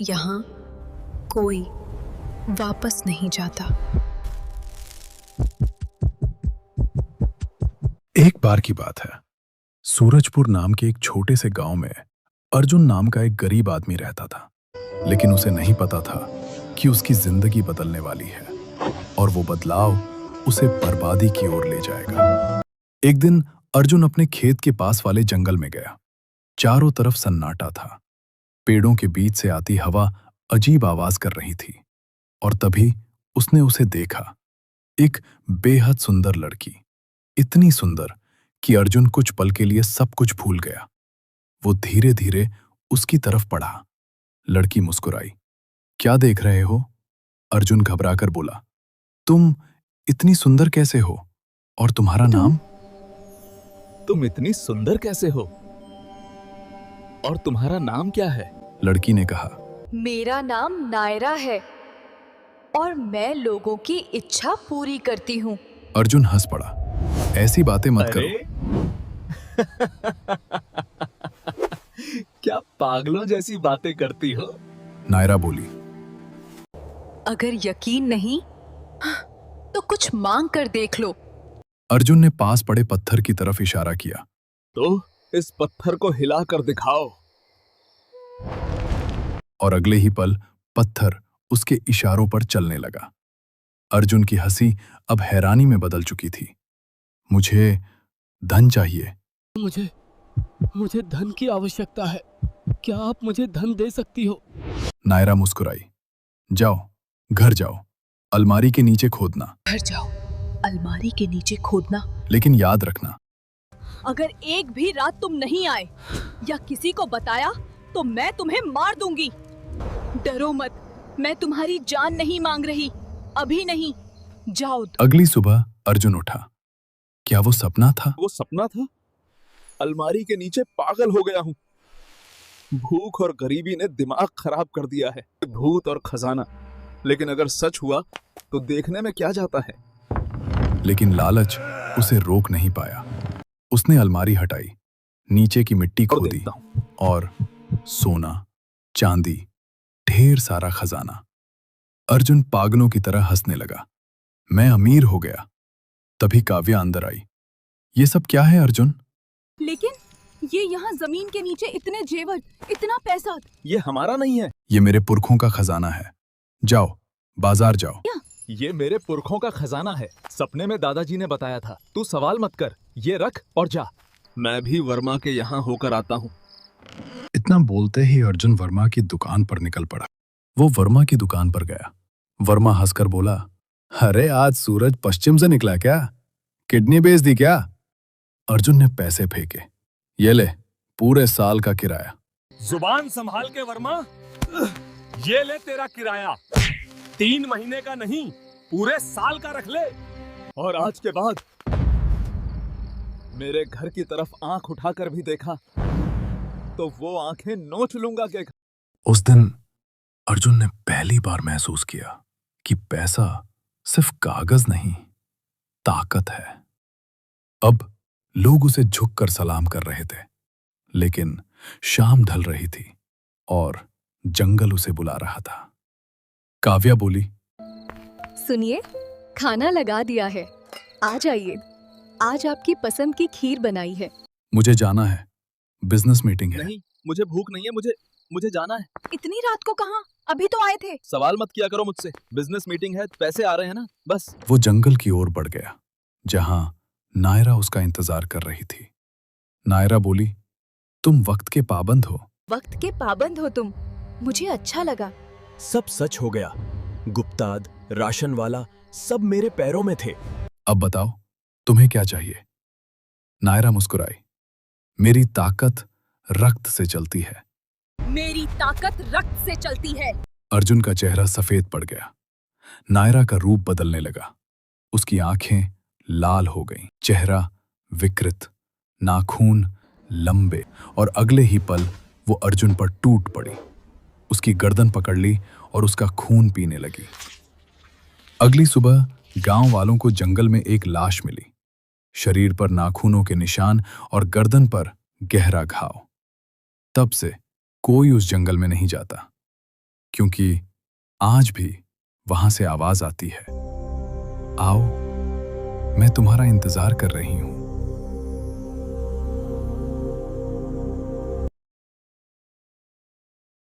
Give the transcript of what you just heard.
यहाँ कोई वापस नहीं जाता। एक बार की बात है, सूरजपुर नाम के एक छोटे से गांव में अर्जुन नाम का एक गरीब आदमी रहता था। लेकिन उसे नहीं पता था कि उसकी जिंदगी बदलने वाली है और वो बदलाव उसे बर्बादी की ओर ले जाएगा। एक दिन अर्जुन अपने खेत के पास वाले जंगल में गया। चारों तरफ सन्नाटा था। पेड़ों के बीच से आती हवा अजीब आवाज कर रही थी और तभी उसने उसे देखा। एक बेहद सुंदर लड़की, इतनी सुंदर कि अर्जुन कुछ पल के लिए सब कुछ भूल गया। वो धीरे धीरे उसकी तरफ बढ़ा। लड़की मुस्कुराई। क्या देख रहे हो? अर्जुन घबराकर बोला। तुम इतनी सुंदर कैसे हो? और तुम्हारा नाम? तुम इतनी सुंदर कैसे हो? और तुम्हारा नाम क्या है? लड़की ने कहा। मेरा नाम नायरा है और मैं लोगों की इच्छा पूरी करती हूँ। अर्जुन हंस पड़ा। ऐसी बातें मत करो। क्या पागलों जैसी बातें करती हो? नायरा बोली। अगर यकीन नहीं तो कुछ मांग कर देख लो। अर्जुन ने पास पड़े पत्थर की तरफ इशारा किया। तो इस पत्थर को हिला कर दिखाओ। और अगले ही पल पत्थर उसके इशारों पर चलने लगा। अर्जुन की हंसी अब हैरानी में बदल चुकी थी। मुझे धन चाहिए। मुझे धन की आवश्यकता है। क्या आप मुझे धन दे सकती हो? नायरा मुस्कुराई। जाओ, घर जाओ, अलमारी के नीचे खोदना। घर जाओ, अलमारी के नीचे खोदना। लेकिन याद रखना, अगर एक भी रात तुम नहीं आए या किसी को बताया तो मैं तुम्हें मार दूंगी। डरो मत, मैं तुम्हारी जान नहीं मांग रही, अभी नहीं, जाओ। अगली सुबह अर्जुन उठा। क्या वो सपना था? वो सपना था? अलमारी के नीचे पागल हो गया हूँ। भूख और गरीबी ने दिमाग खराब कर दिया है। भूत और खजाना, लेकिन अगर सच हुआ तो देखने में क्या जाता है। लेकिन लालच उसे रोक नहीं पाया। उसने अलमारी हटाई, नीचे की मिट्टी खोदी और सोना, चांदी, ढेर सारा खजाना। अर्जुन पागलों की तरह हंसने लगा। मैं अमीर हो गया। तभी काव्या अंदर आई। ये सब क्या है अर्जुन? लेकिन ये यहाँ जमीन के नीचे इतने जेवर, इतना पैसा। ये हमारा नहीं है। ये मेरे पुरखों का खजाना है। जाओ, बाजार जाओ। ये मेरे पुरखों का खजाना है। सपने में दादाजी ने बताया था। तू सवाल मत कर, ये रख और जा। मैं भी वर्मा के यहाँ होकर आता हूँ। इतना बोलते ही अर्जुन वर्मा की दुकान पर निकल पड़ा। वो वर्मा की दुकान पर गया। वर्मा हंसकर बोला, अरे आज सूरज पश्चिम से निकला क्या? किडनी बेच दी क्या? अर्जुन ने पैसे फेंके। ये ले, पूरे साल का किराया। जुबान संभाल के वर्मा। ये ले तेरा किराया। 3 महीने का नहीं, पूरे साल का रख ले। और आज के बाद मेरे घर की तरफ आंख उठाकर भी देखा तो वो आंखें नोच लूंगा के। उस दिन अर्जुन ने पहली बार महसूस किया कि पैसा सिर्फ कागज नहीं, ताकत है। अब लोग उसे झुककर सलाम कर रहे थे। लेकिन शाम ढल रही थी और जंगल उसे बुला रहा था। काव्या बोली, सुनिए, खाना लगा दिया है, आ जाइए। आज आपकी पसंद की खीर बनाई है। मुझे जाना है, बिजनेस मीटिंग है। नहीं, मुझे भूख नहीं है। मुझे जाना है। इतनी रात को कहाँ? अभी तो आए थे। सवाल मत किया करो मुझसे। बिजनेस मीटिंग है, पैसे आ रहे हैं ना, बस। वो जंगल की ओर बढ़ गया, जहां नायरा उसका इंतजार कर रही थी। नायरा बोली, तुम वक्त के पाबंद हो। वक्त के पाबंद हो तुम, मुझे अच्छा लगा। सब सच हो गया। गुप्ताद, राशन वाला, सब मेरे पैरों में थे। अब बताओ, तुम्हें क्या चाहिए? नायरा मुस्कुराई। मेरी ताकत रक्त से चलती है। मेरी ताकत रक्त से चलती है। अर्जुन का चेहरा सफेद पड़ गया। नायरा का रूप बदलने लगा। उसकी आंखें लाल हो गईं, चेहरा विकृत, नाखून लंबे, और अगले ही पल वो अर्जुन पर टूट पड़ी। उसकी गर्दन पकड़ ली और उसका खून पीने लगी। अगली सुबह गांव वालों को जंगल में एक लाश मिली। शरीर पर नाखूनों के निशान और गर्दन पर गहरा घाव। तब से कोई उस जंगल में नहीं जाता। क्योंकि आज भी वहां से आवाज आती है, आओ, मैं तुम्हारा इंतजार कर रही हूं।